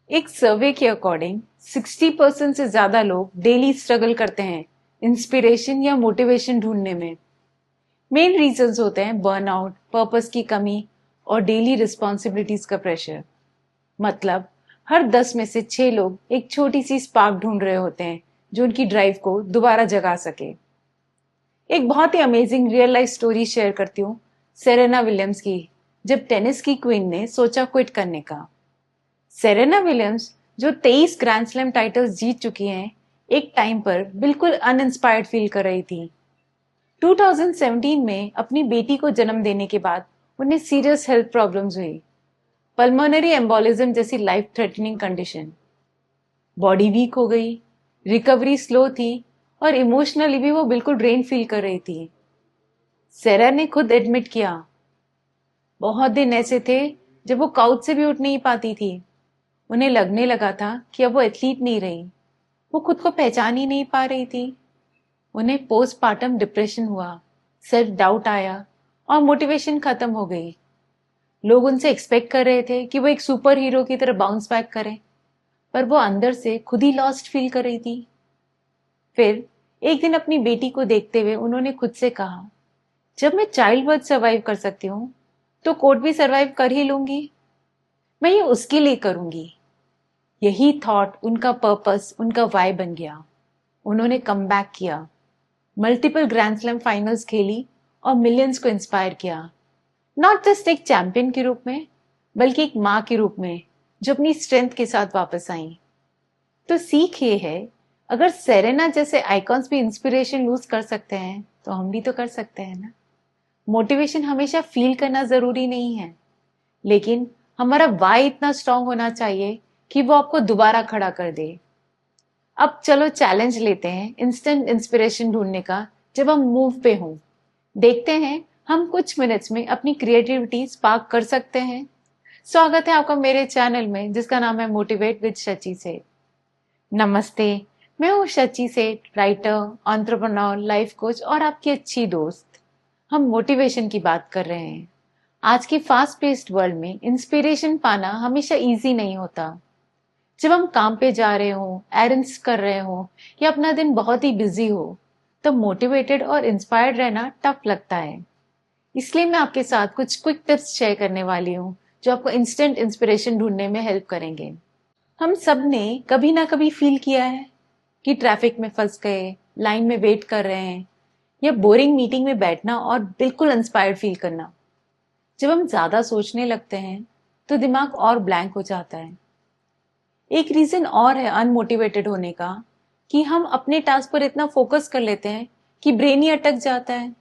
एक सर्वे के अकॉर्डिंग 60% से ज्यादा लोग डेली स्ट्रगल करते हैं इंस्पिरेशन या मोटिवेशन ढूंढने में। मेन रीजंस होते हैं बर्नआउट, पर्पस की कमी और डेली रिस्पॉन्सिबिलिटीज का प्रेशर। मतलब हर 10 में से 6 लोग एक छोटी सी स्पार्क ढूंढ रहे होते हैं जो उनकी ड्राइव को दोबारा जगा सके। एक बहुत ही amazing real life story share करती हूँ सेरेना विलियम्स की, जब टेनिस की क्वीन ने सोचा क्विट करने का। सेरेना विलियम्स, जो 23 ग्रैंड स्लैम टाइटल्स जीत चुकी हैं, एक टाइम पर बिल्कुल अनइंस्पायर्ड फील कर रही थी। 2017 में अपनी बेटी को जन्म देने के बाद उन्हें सीरियस हेल्थ प्रॉब्लम्स हुई, पल्मोनरी एम्बोलिज्म जैसी life threatening condition. Body weak हो गई, रिकवरी स्लो थी और इमोशनली भी वो बिल्कुल ड्रेन फील कर रही थी। सेरा ने खुद एडमिट किया, बहुत दिन ऐसे थे जब वो काउच से भी उठ नहीं पाती थी। उन्हें लगने लगा था कि अब वो एथलीट नहीं रही, वो खुद को पहचान ही नहीं पा रही थी। उन्हें पोस्टपार्टम डिप्रेशन हुआ, सेल्फ डाउट आया और मोटिवेशन खत्म हो गई। लोग उनसे एक्सपेक्ट कर रहे थे कि वो एक सुपर हीरो की तरह बाउंस बैक करें, पर वो अंदर से खुद ही लॉस्ट फील कर रही थी। फिर एक दिन अपनी बेटी को देखते हुए उन्होंने खुद से कहा, जब मैं चाइल्ड बर्थ सर्वाइव कर सकती हूँ तो कोर्ट भी सर्वाइव कर ही लूंगी। मैं ये उसके लिए करूंगी। यही थॉट उनका पर्पस, उनका वाई बन गया। उन्होंने कम बैक किया, मल्टीपल ग्रैंड स्लैम फाइनल्स खेली और मिलियंस को इंस्पायर किया। नॉट जस्ट एक चैंपियन के रूप में, बल्कि एक माँ के रूप में जो अपनी स्ट्रेंथ के साथ वापस आई। तो सीख ये है, अगर सेरेना जैसे आइकॉन्स भी इंस्पिरेशन लूज कर सकते हैं तो हम भी तो कर सकते हैं ना। मोटिवेशन हमेशा फील करना जरूरी नहीं है, लेकिन हमारा वाई इतना स्ट्रांग होना चाहिए कि वो आपको दोबारा खड़ा कर दे। अब चलो चैलेंज लेते हैं इंस्टेंट इंस्पिरेशन ढूंढने का जब हम मूव पे हों। देखते हैं हम कुछ मिनट्स में अपनी क्रिएटिविटी स्पार्क कर सकते हैं। स्वागत है आपका मेरे चैनल में जिसका नाम है मोटिवेट विद शची सेठ। नमस्ते, मैं हूँ शची सेठ, राइटर, एंटरप्रेन्योर, लाइफ कोच और आपकी अच्छी दोस्त। हम मोटिवेशन की बात कर रहे हैं। आज की फास्ट पेस्ड वर्ल्ड में इंस्पिरेशन पाना हमेशा इजी नहीं होता। जब हम काम पे जा रहे हो, एरेंड्स कर रहे हो या अपना दिन बहुत ही बिजी हो, तब मोटिवेटेड और इंस्पायर्ड रहना टफ लगता है। इसलिए मैं आपके साथ कुछ क्विक टिप्स शेयर करने वाली हूँ जो आपको इंस्टेंट इंस्पिरेशन ढूंढने में हेल्प करेंगे। हम सब ने कभी ना कभी फील किया है कि ट्रैफिक में फंस गए, लाइन में वेट कर रहे हैं या बोरिंग मीटिंग में बैठना और बिल्कुल इंस्पायर्ड फील करना। जब हम ज्यादा सोचने लगते हैं तो दिमाग और ब्लैंक हो जाता है। एक रीजन और है अनमोटिवेटेड होने का कि हम अपने टास्क पर इतना फोकस कर लेते हैं कि ब्रेन ही अटक जाता है।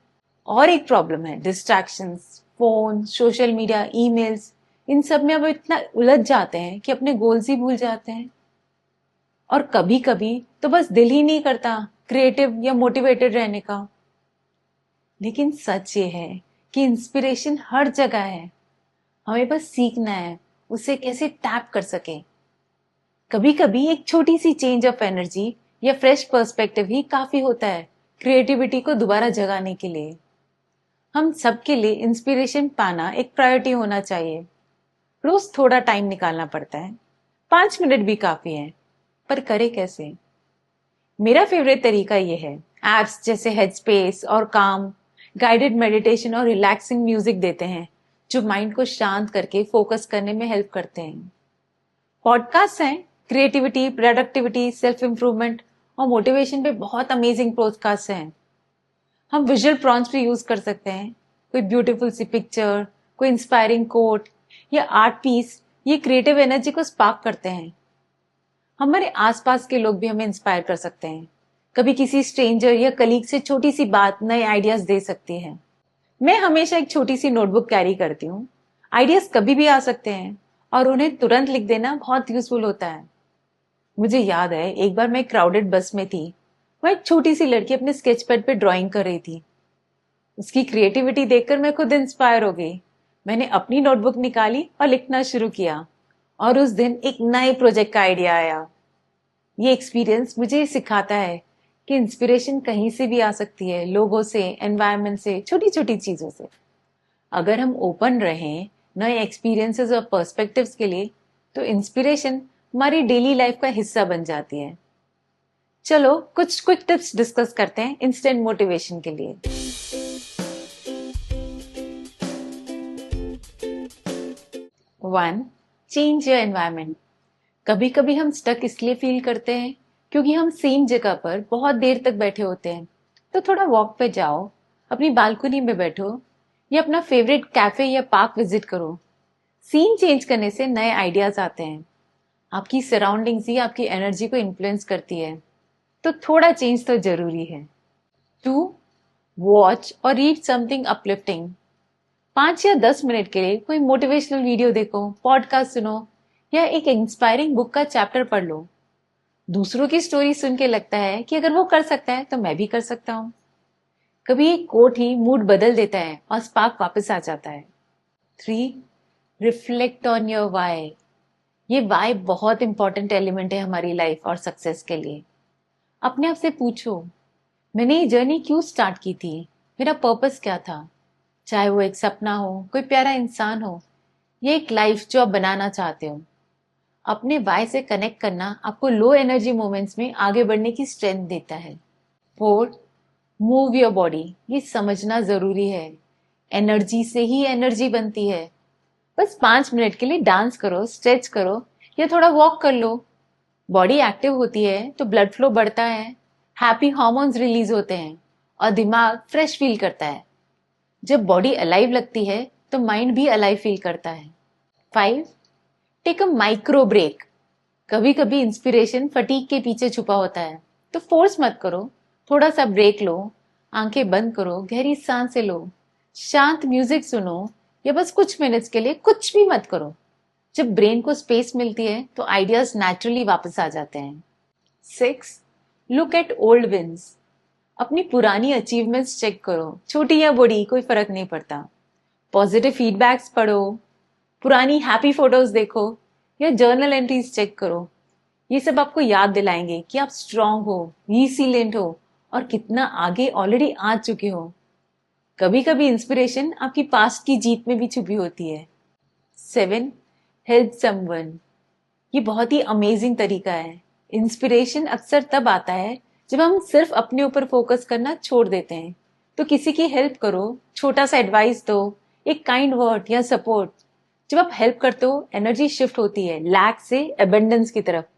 और एक प्रॉब्लम है distractions, phone, social media, emails, इन सब में अब इतना उलझ जाते हैं कि अपने गोल्स ही भूल जाते हैं। और कभी कभी तो बस दिल ही नहीं करता क्रिएटिव या मोटिवेटेड रहने का। लेकिन सच ये है कि इंस्पिरेशन हर जगह है, हमें बस सीखना है उसे कैसे टैप कर सके। कभी कभी एक छोटी सी चेंज ऑफ एनर्जी या फ्रेश पर्सपेक्टिव ही काफी होता है क्रिएटिविटी को दोबारा जगाने के लिए। हम सबके लिए इंस्पिरेशन पाना एक प्रायोरिटी होना चाहिए। रोज थोड़ा टाइम निकालना पड़ता है, 5 मिनट भी काफी है, पर करे कैसे? मेरा फेवरेट तरीका यह है, एप्स जैसे हेडस्पेस और काम गाइडेड मेडिटेशन और रिलैक्सिंग म्यूजिक देते हैं जो माइंड को शांत करके फोकस करने में हेल्प करते हैं। पॉडकास्ट हैं, क्रिएटिविटी, प्रोडक्टिविटी, सेल्फ इंप्रूवमेंट और मोटिवेशन पे बहुत अमेजिंग पॉडकास्ट हैं। हम विजुअल प्रॉम्प्ट्स भी यूज कर सकते हैं, कोई ब्यूटीफुल सी पिक्चर, कोई इंस्पायरिंग कोट या आर्ट पीस, ये क्रिएटिव एनर्जी को स्पार्क करते हैं। हमारे आसपास के लोग भी हमें इंस्पायर कर सकते हैं। कभी किसी स्ट्रेंजर या कलीग से छोटी सी बात नए आइडियाज दे सकती है। मैं हमेशा एक छोटी सी नोटबुक कैरी करती हूँ। आइडियाज कभी भी आ सकते हैं और उन्हें तुरंत लिख देना बहुत यूजफुल होता है। मुझे याद है एक बार मैं क्राउडेड बस में थी, वह एक छोटी सी लड़की अपने स्केच पैड पे ड्राइंग कर रही थी। उसकी क्रिएटिविटी देखकर मैं खुद इंस्पायर हो गई। मैंने अपनी नोटबुक निकाली और लिखना शुरू किया और उस दिन एक नए प्रोजेक्ट का आइडिया आया। ये एक्सपीरियंस मुझे सिखाता है कि इंस्पिरेशन कहीं से भी आ सकती है, लोगों से, एनवायरनमेंट से, छोटी छोटी चीजों से। अगर हम ओपन रहें नए एक्सपीरियंसेस और पर्सपेक्टिव्स के लिए, तो इंस्पिरेशन हमारी डेली लाइफ का हिस्सा बन जाती है। चलो कुछ क्विक टिप्स डिस्कस करते हैं इंस्टेंट मोटिवेशन के लिए। 1. Change your environment. कभी कभी हम स्टक इसलिए फील करते हैं क्योंकि हम सेम जगह पर बहुत देर तक बैठे होते हैं। तो थोड़ा वॉक पे जाओ, अपनी बालकनी में बैठो या अपना फेवरेट कैफे या पार्क विजिट करो। सीन चेंज करने से नए आइडियाज आते हैं। आपकी सराउंडिंग्स ही आपकी एनर्जी को इन्फ्लुएंस करती है, तो थोड़ा चेंज तो जरूरी है। 2. वॉच और रीड समथिंग अपलिफ्टिंग। 5 या 10 मिनट के लिए कोई मोटिवेशनल वीडियो देखो, पॉडकास्ट सुनो या एक इंस्पायरिंग बुक का चैप्टर पढ़ लो। दूसरों की स्टोरी सुन के लगता है कि अगर वो कर सकता है तो मैं भी कर सकता हूँ। कभी एक कोट ही मूड बदल देता है और स्पार्क वापस आ जाता है। 3. Reflect on your why. ये वाई बहुत इंपॉर्टेंट एलिमेंट है हमारी लाइफ और सक्सेस के लिए। अपने आप से पूछो, मैंने ये जर्नी क्यों स्टार्ट की थी? मेरा पर्पस क्या था? चाहे वो एक सपना हो, कोई प्यारा इंसान हो, या एक लाइफ जो आप बनाना चाहते हो। अपने वाई से कनेक्ट करना आपको लो एनर्जी मोमेंट्स में आगे बढ़ने की स्ट्रेंथ देता है। 4. Move your body. ये समझना जरूरी है, एनर्जी से ही एनर्जी बनती है। बस 5 मिनट के लिए डांस करो, स्ट्रेच करो या थोड़ा वॉक कर लो। बॉडी एक्टिव होती है तो ब्लड फ्लो बढ़ता है, हैप्पी हार्मोन्स रिलीज होते हैं और दिमाग फ्रेश फील करता है। जब बॉडी अलाइव लगती है तो माइंड भी अलाइव फील करता है। 5. Take a micro break. कभी कभी इंस्पिरेशन फटीग के पीछे छुपा होता है, तो फोर्स मत करो, थोड़ा सा ब्रेक लो। आंखें बंद करो, गहरी सांसें लो, शांत म्यूजिक सुनो या बस कुछ मिनट्स के लिए कुछ भी मत करो। जब ब्रेन को स्पेस मिलती है तो आइडियाज नेचुरली वापस आ जाते हैं। 6. Look at old wins. अपनी पुरानी अचीवमेंट्स चेक करो, छोटी या बड़ी कोई फर्क नहीं पड़ता। पॉजिटिव फीडबैक्स पढ़ो, पुरानी हैप्पी फोटोज देखो या जर्नल एंट्रीज चेक करो। ये सब आपको याद दिलाएंगे कि आप स्ट्रांग हो, रिसिलिएंट हो और कितना आगे ऑलरेडी आ चुके हो। कभी कभी इंस्पिरेशन आपकी पास्ट की जीत में भी छुपी होती है। 7. Help someone. ये बहुत ही अमेजिंग तरीका है। इंस्पिरेशन अक्सर तब आता है जब हम सिर्फ अपने ऊपर फोकस करना छोड़ देते हैं। तो किसी की हेल्प करो, छोटा सा एडवाइस दो, एक काइंड वर्ड या सपोर्ट। जब आप हेल्प करते हो एनर्जी शिफ्ट होती है लैक से एबंडेंस की तरफ,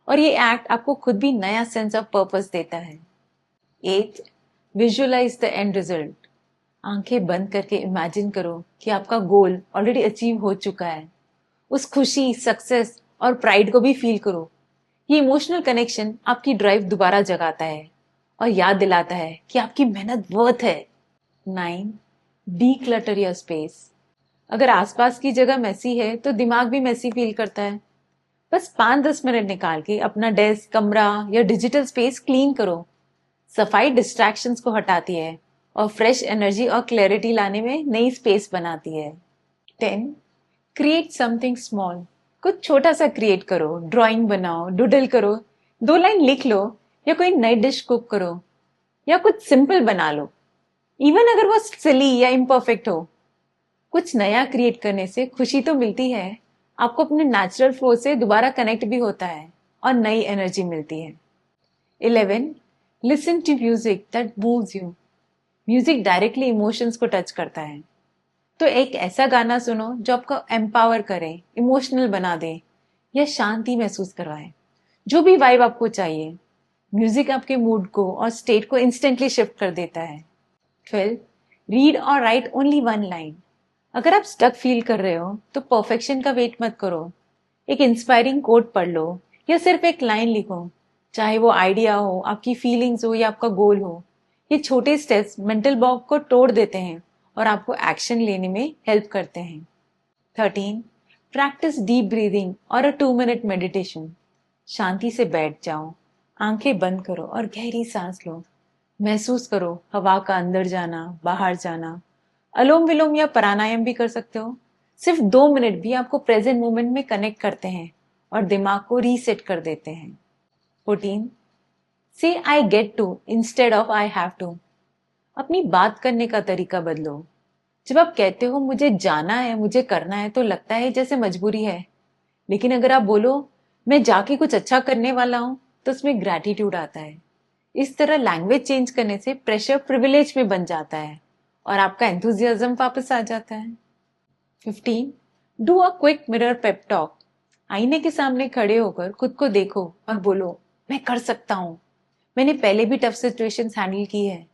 और ये एक्ट आपको खुद भी नया सेंस ऑफ पर्पस देता है। 8. Visualise the end result. आंखें बंद करके इमेजिन करो कि आपका गोल ऑलरेडी अचीव हो चुका है। उस खुशी, सक्सेस और प्राइड को भी फील करो। ये इमोशनल कनेक्शन आपकी ड्राइव दोबारा जगाता है और याद दिलाता है कि आपकी मेहनत वर्थ है। 9. Declutter your space. अगर आसपास की जगह मैसी है तो दिमाग भी मैसी फील करता है। बस 5-10 मिनट निकाल के अपना डेस्क, कमरा या डिजिटल स्पेस क्लीन करो। सफाई डिस्ट्रैक्शंस को हटाती है और फ्रेश एनर्जी और क्लैरिटी लाने में नई स्पेस बनाती है। 10. Create something small. कुछ छोटा सा क्रिएट करो, ड्राइंग बनाओ, डूडल करो, 2 लाइन लिख लो या कोई नई डिश कुक करो या कुछ सिंपल बना लो। इवन अगर वो सिली या इम्परफेक्ट हो, कुछ नया क्रिएट करने से खुशी तो मिलती है, आपको अपने नेचुरल फ्लो से दोबारा कनेक्ट भी होता है और नई एनर्जी मिलती है। 11. Listen to music that moves you. Music directly emotions को टच करता है, तो एक ऐसा गाना सुनो जो आपको एम्पावर करे, इमोशनल बना दे या शांति महसूस करवाए। जो भी वाइब आपको चाहिए, म्यूजिक आपके मूड को और स्टेट को इंस्टेंटली शिफ्ट कर देता है। 12. रीड और राइट ओनली 1 लाइन। अगर आप स्टक फील कर रहे हो तो परफेक्शन का वेट मत करो। एक इंस्पायरिंग कोट पढ़ लो या सिर्फ एक लाइन लिखो, चाहे वो आइडिया हो, आपकी फीलिंग्स हो या आपका गोल हो। ये छोटे स्टेप्स मेंटल ब्लॉक को तोड़ देते हैं और आपको एक्शन लेने में हेल्प करते हैं। 13. प्रैक्टिस डीप ब्रीदिंग और अ 2 मिनट मेडिटेशन। शांति से बैठ जाओ, आंखें बंद करो और गहरी सांस लो। महसूस करो हवा का अंदर जाना, बाहर जाना। अलोम विलोम या प्राणायाम भी कर सकते हो। सिर्फ 2 मिनट भी आपको प्रेजेंट मोमेंट में कनेक्ट करते हैं और दिमाग को रीसेट कर देते हैं। 14. Say I get to instead of I have to. अपनी बात करने का तरीका बदलो। जब आप कहते हो मुझे जाना है, मुझे करना है, तो लगता है जैसे मजबूरी है। लेकिन अगर आप बोलो मैं जाके कुछ अच्छा करने वाला हूं तो उसमें ग्रैटिट्यूड आता है। इस तरह लैंग्वेज चेंज करने से प्रेशर प्रिविलेज में बन जाता है और आपका एंथुजियाज्म वापस आ जाता है। 15. Do a quick mirror pep talk. आईने के सामने खड़े होकर खुद को देखो और बोलो, मैं कर सकता हूं, मैंने पहले भी टफ सिचुएशंस हैंडल की है,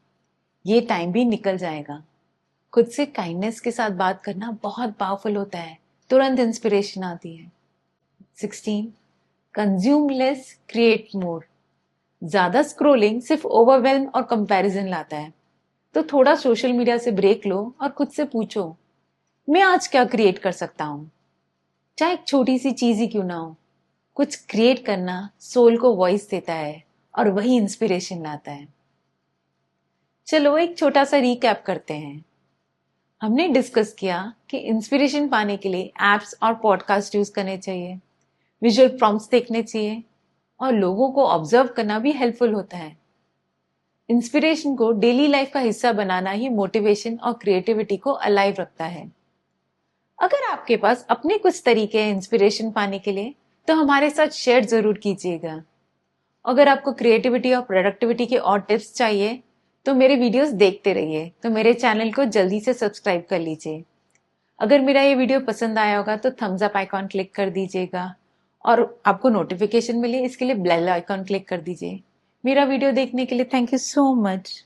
ये टाइम भी निकल जाएगा। खुद से काइंडनेस के साथ बात करना बहुत पावरफुल होता है, तुरंत इंस्पिरेशन आती है। 16. Consume less, create more. ज्यादा स्क्रोलिंग सिर्फ ओवरवेल्म और कंपैरिजन लाता है, तो थोड़ा सोशल मीडिया से ब्रेक लो और खुद से पूछो, मैं आज क्या क्रिएट कर सकता हूं। चाहे एक छोटी सी चीज ही क्यों ना हो, कुछ क्रिएट करना सोल को वॉइस देता है और वही इंस्पिरेशन लाता है। चलो एक छोटा सा रिकैप करते हैं। हमने डिस्कस किया कि इंस्पिरेशन पाने के लिए एप्स और पॉडकास्ट यूज करने चाहिए, विजुअल प्रॉम्प्ट्स देखने चाहिए और लोगों को ऑब्जर्व करना भी हेल्पफुल होता है। इंस्पिरेशन को डेली लाइफ का हिस्सा बनाना ही मोटिवेशन और क्रिएटिविटी को अलाइव रखता है। अगर आपके पास अपने कुछ तरीके हैं इंस्पिरेशन पाने के लिए, तो हमारे साथ शेयर जरूर कीजिएगा। अगर आपको क्रिएटिविटी और प्रोडक्टिविटी के और टिप्स चाहिए तो मेरे वीडियोस देखते रहिए, तो मेरे चैनल को जल्दी से सब्सक्राइब कर लीजिए। अगर मेरा ये वीडियो पसंद आया होगा तो थम्स अप आइकॉन क्लिक कर दीजिएगा और आपको नोटिफिकेशन मिले इसके लिए बेल आइकॉन क्लिक कर दीजिए। मेरा वीडियो देखने के लिए थैंक यू सो मच।